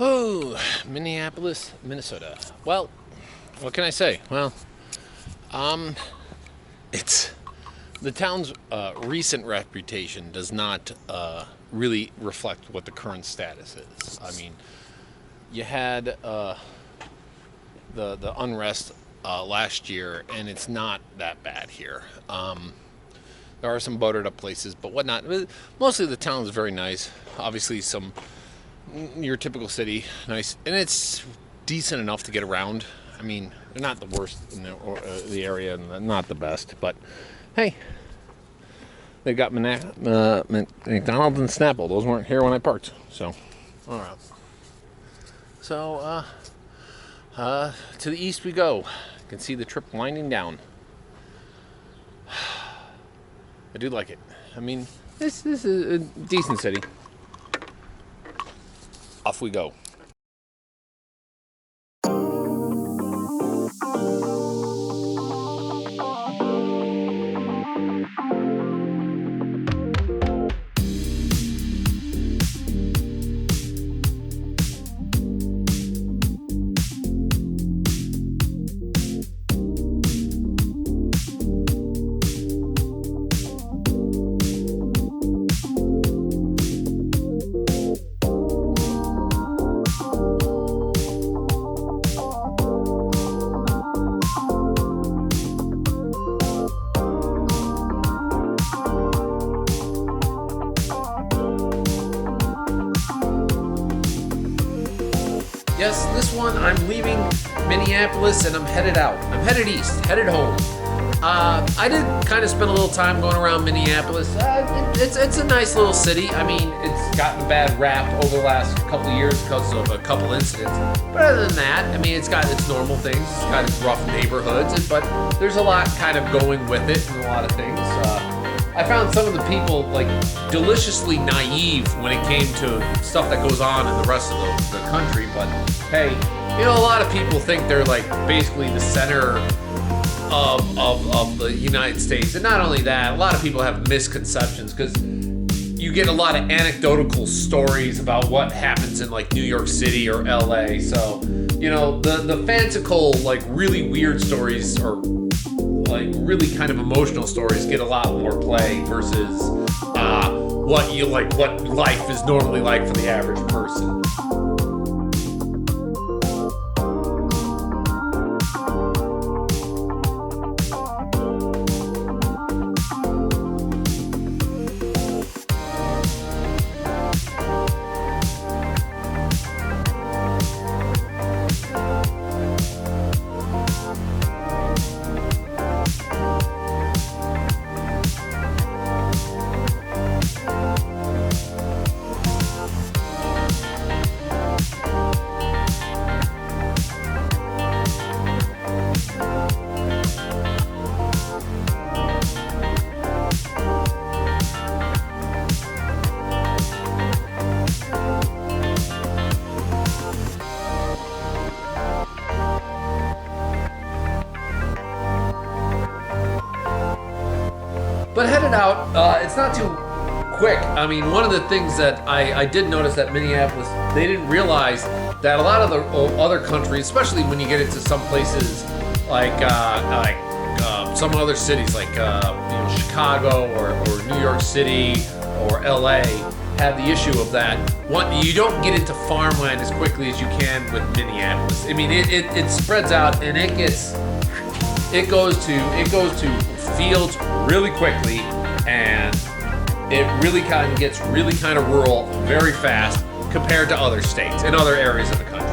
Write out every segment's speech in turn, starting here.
Oh, Minneapolis, Minnesota. Well, what can I say? Well, um, it's the town's recent reputation does not really reflect what the current status is. I mean, you had the unrest last year, and it's not that bad here. There are some boarded up places, but whatnot. Mostly the town is very nice. Obviously, some your typical city, nice, and it's decent enough to get around. I mean, they're not the worst in the area, and not the best, but hey, they got McDonald's and Snapple. Those weren't here when I parked, so all right. So, to the east we go. You can see the trip winding down. I do like it. I mean, this is a decent city. Off we go. Yes, this one I'm leaving Minneapolis and I'm headed out. I'm headed east, headed home. I did kind of spend a little time going around Minneapolis. It's a nice little city. I mean, it's gotten a bad rap over the last couple of years because of a couple incidents. But other than that, I mean, it's got its normal things. It's got its rough neighborhoods, but there's a lot kind of going with it and a lot of things. I found some of the people like deliciously naive when it came to stuff that goes on in the rest of the country. But hey, you know, a lot of people think they're like basically the center of the United States. And not only that, a lot of people have misconceptions because you get a lot of anecdotal stories about what happens in like New York City or LA. So, you know, the fanciful, like really weird stories or like really kind of emotional stories get a lot more play versus what life is normally like for the average person. But headed out, it's not too quick. I mean, one of the things that I did notice at Minneapolis, they didn't realize that a lot of the other countries, especially when you get into some places like some other cities like Chicago or New York City or LA, have the issue of that. You don't get into farmland as quickly as you can with Minneapolis. I mean, it spreads out and it goes to fields really quickly, and it really kind of gets really kind of rural very fast compared to other states and other areas of the country.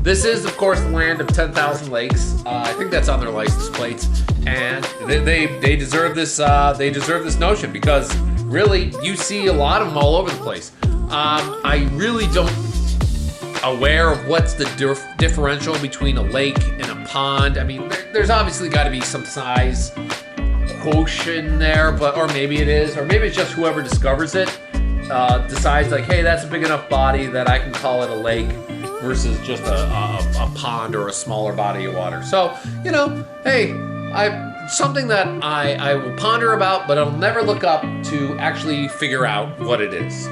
This is, of course, the land of 10,000 lakes. I think that's on their license plates, and they deserve this. They deserve this notion because really, you see a lot of them all over the place. I really don't aware of what's the differential between a lake and a pond. I mean, there's obviously got to be some size quotient there, but or maybe it is, or maybe it's just whoever discovers it decides like, hey, that's a big enough body that I can call it a lake versus just a pond or a smaller body of water. So, you know, hey, something that I will ponder about, but I'll never look up to actually figure out what it is.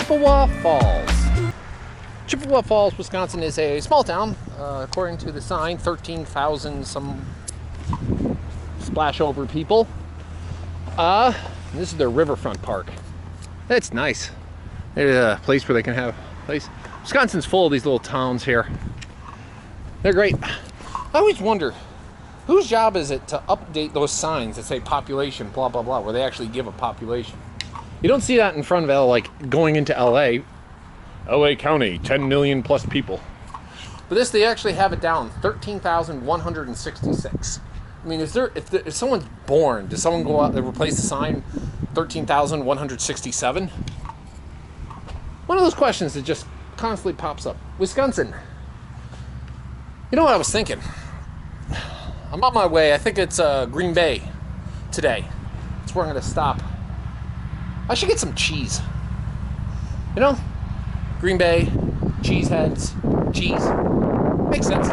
Chippewa Falls. Chippewa Falls, Wisconsin is a small town. According to the sign, 13,000 some splash over people. This is their riverfront park. That's nice. There's a place where they can have a place. Wisconsin's full of these little towns here. They're great. I always wonder, whose job is it to update those signs that say population, blah, blah, blah, where they actually give a population? You don't see that in front of LA, like going into LA. LA County, 10 million plus people. But this, they actually have it down, 13,166. I mean, if someone's born, does someone go out and replace the sign 13,167? One of those questions that just constantly pops up. Wisconsin. You know what I was thinking? I'm on my way. I think it's Green Bay today. That's where I'm going to stop. I should get some cheese. You know? Green Bay, cheese heads, cheese. Makes sense.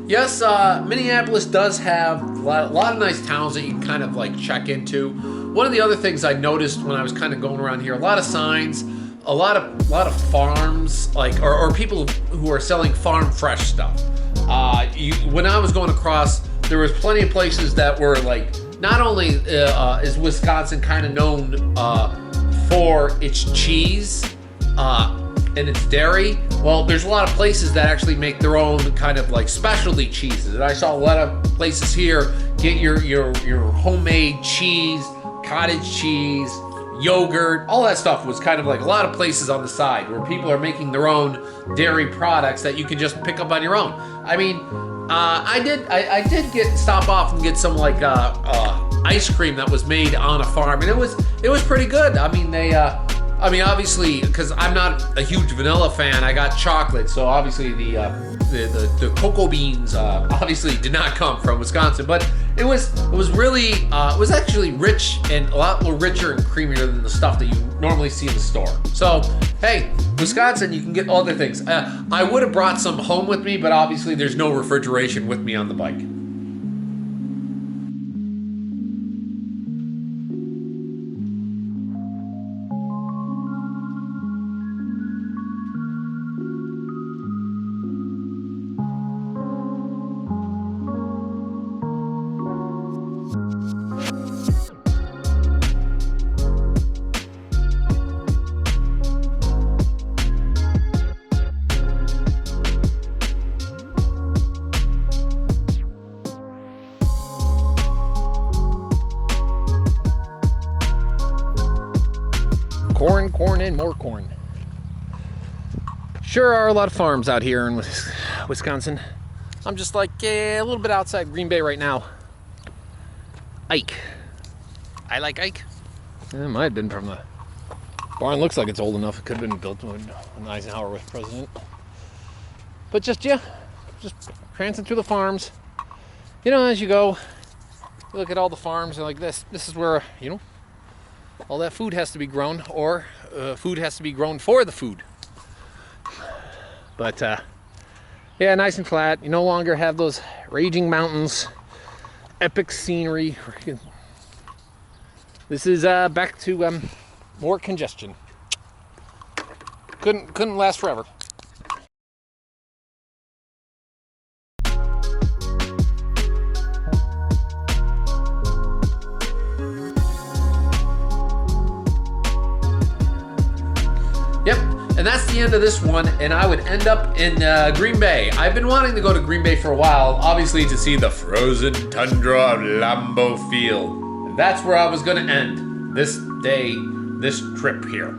Yes, Minneapolis does have a lot of nice towns that you can kind of like check into. One of the other things I noticed when I was kind of going around here, a lot of signs, a lot of farms, like or people who are selling farm fresh stuff. When I was going across, there was plenty of places that were like, not only is Wisconsin kind of known for its cheese and its dairy. Well, there's a lot of places that actually make their own kind of like specialty cheeses. And I saw a lot of places here get your homemade cheese, cottage cheese, yogurt, all that stuff was kind of like a lot of places on the side where people are making their own dairy products that you can just pick up on your own. I mean, I did stop off and get some like ice cream that was made on a farm, and it was pretty good. I mean, obviously, because I'm not a huge vanilla fan, I got chocolate. So obviously the cocoa beans obviously did not come from Wisconsin, but it was really it was actually rich and a lot more richer and creamier than the stuff that you normally see in the store. So hey, Wisconsin, you can get other things. I would have brought some home with me, but obviously there's no refrigeration with me on the bike. Corn, and more corn. Sure are a lot of farms out here in Wisconsin. I'm just like a little bit outside Green Bay right now. Ike. I like Ike. It might have been from the barn. Looks like it's old enough. It could have been built when Eisenhower was president. But just prancing through the farms. You know, as you go, you look at all the farms and like this. This is where, you know, all that food has to be grown, or food has to be grown for the food. But yeah, nice and flat. You no longer have those raging mountains, epic scenery. This is back to more congestion. Couldn't last forever. Yep, and that's the end of this one, and I would end up in Green Bay. I've been wanting to go to Green Bay for a while, obviously to see the frozen tundra of Lambeau Field. And that's where I was going to end this trip here.